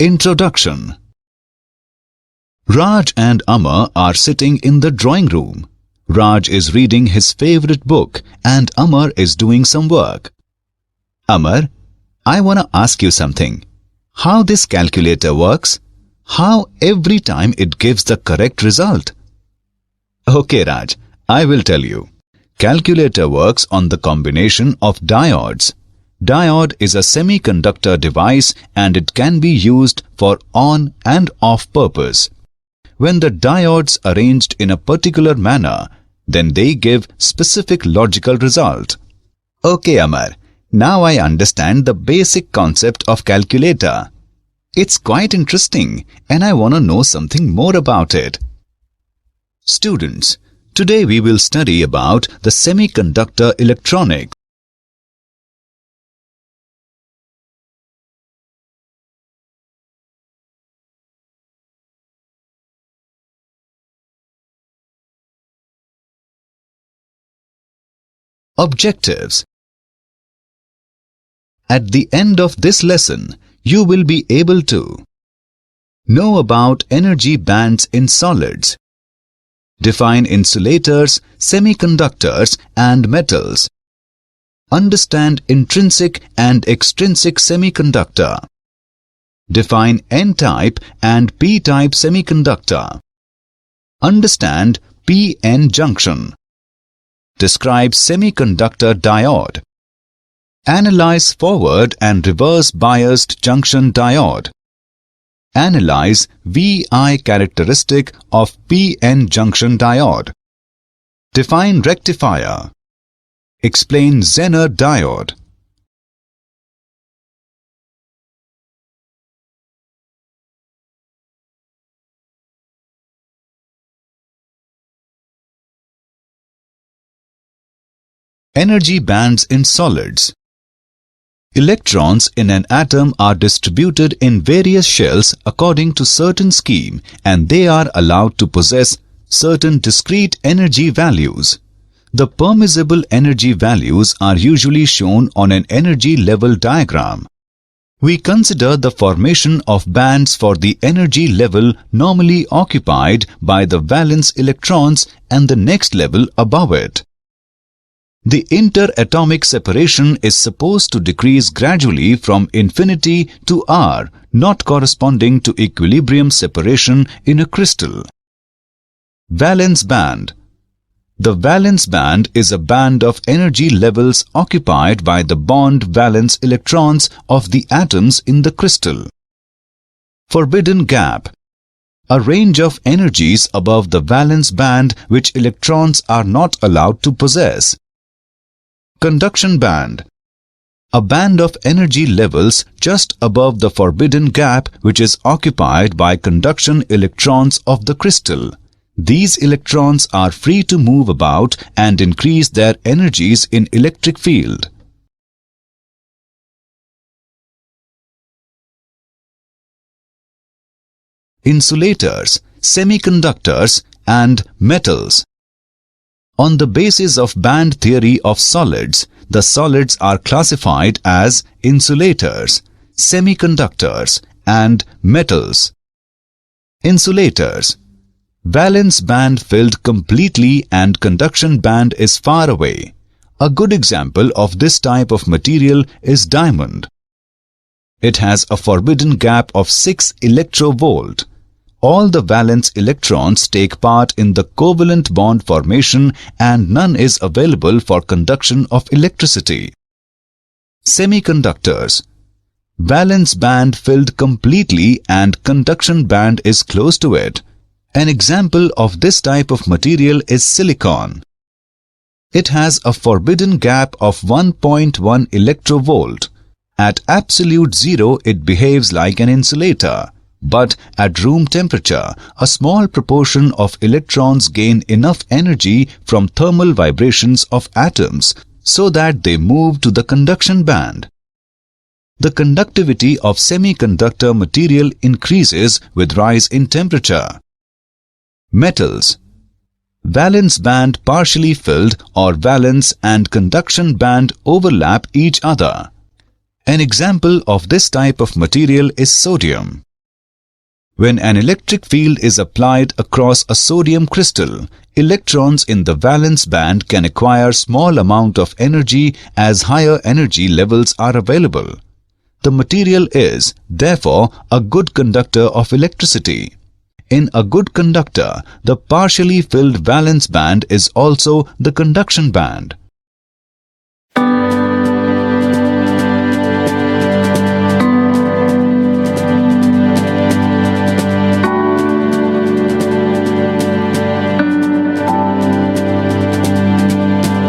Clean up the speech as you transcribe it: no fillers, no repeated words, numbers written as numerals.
Introduction. Raj and Amar are sitting in the drawing room. Raj is reading his favorite book and Amar is doing some work. Amar, I want to ask you something. How this calculator works? How every time it gives the correct result? Okay, Raj, I will tell you. Calculator works on the combination of diodes. Diode is a semiconductor device and it can be used for on and off purpose. When the diodes arranged in a particular manner, then they give specific logical result. Okay, Amar, now I understand the basic concept of calculator. It's quite interesting and I want to know something more about it. Students, today we will study about the semiconductor electronics. Objectives. At the end of this lesson, you will be able to know about energy bands in solids, define insulators, semiconductors and metals, understand intrinsic and extrinsic semiconductor, define N-type and P-type semiconductor, understand P-N junction, describe semiconductor diode, analyze forward and reverse biased junction diode, analyze VI characteristic of PN junction diode, define rectifier, explain Zener diode. Energy bands in solids. Electrons in an atom are distributed in various shells according to certain scheme and they are allowed to possess certain discrete energy values. The permissible energy values are usually shown on an energy level diagram. We consider the formation of bands for the energy level normally occupied by the valence electrons and the next level above it. The interatomic separation is supposed to decrease gradually from infinity to R, not corresponding to equilibrium separation in a crystal. Valence band. The valence band is a band of energy levels occupied by the bond valence electrons of the atoms in the crystal. Forbidden gap. A range of energies above the valence band which electrons are not allowed to possess. Conduction band. A band of energy levels just above the forbidden gap which is occupied by conduction electrons of the crystal. These electrons are free to move about and increase their energies in electric field. Insulators, semiconductors and metals. On the basis of band theory of solids, the solids are classified as insulators, semiconductors and metals. Insulators. Valence band filled completely and conduction band is far away. A good example of this type of material is diamond. It has a forbidden gap of 6 electrovolt. All the valence electrons take part in the covalent bond formation and none is available for conduction of electricity. Semiconductors. Valence band filled completely and conduction band is close to it. An example of this type of material is silicon. It has a forbidden gap of 1.1 electrovolt. At absolute zero, it behaves like an insulator. But at room temperature, a small proportion of electrons gain enough energy from thermal vibrations of atoms so that they move to the conduction band. The conductivity of semiconductor material increases with rise in temperature. Metals. Valence band partially filled or valence and conduction band overlap each other. An example of this type of material is sodium. When an electric field is applied across a sodium crystal, electrons in the valence band can acquire small amount of energy as higher energy levels are available. The material is, therefore, a good conductor of electricity. In a good conductor, the partially filled valence band is also the conduction band.